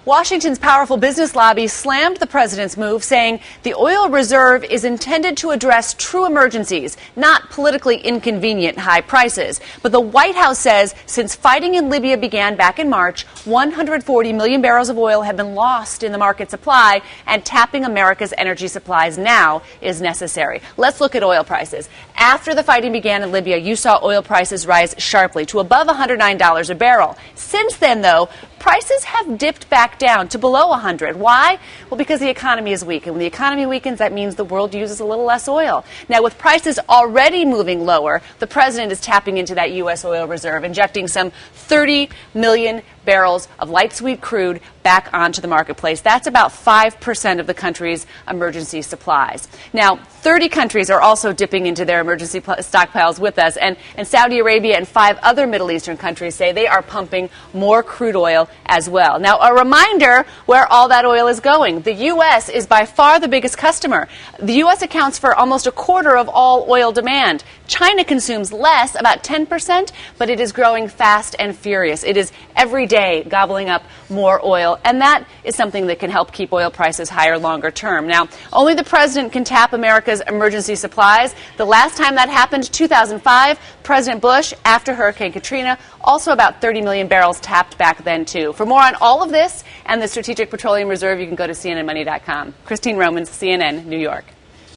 Washington's powerful business lobby slammed the president's move, saying the oil reserve is intended to address true emergencies, not politically inconvenient high prices. But the White House says since fighting in Libya began back in March, 140 million barrels of oil have been lost in the market supply, and tapping America's energy supplies now is necessary. Let's look at oil prices. After the fighting began in Libya, you saw oil prices rise sharply to above $109 a barrel. Since then, though, prices have dipped back down to below 100. Why? Well, because the economy is weak. And when the economy weakens, that means the world uses a little less oil. Now, with prices already moving lower, the president is tapping into that U.S. oil reserve, injecting some 30 million barrels of light sweet crude back onto the marketplace. That's about 5% of the country's emergency supplies. Now, 30 countries are also dipping into their emergency stockpiles with us, and Saudi Arabia and 5 other Middle Eastern countries say they are pumping more crude oil as well. Now, a reminder where all that oil is going. The U.S. is by far the biggest customer. The U.S. accounts for almost a quarter of all oil demand. China consumes less, about 10%, but it is growing fast and furious. It is every day gobbling up more oil, and that is something that can help keep oil prices higher longer term. Now, only the president can tap America's emergency supplies. The last time that happened, 2005, President Bush, after Hurricane Katrina, also about 30 million barrels tapped back then, too. For more on all of this and the Strategic Petroleum Reserve, you can go to CNNMoney.com. Christine Romans, CNN, New York.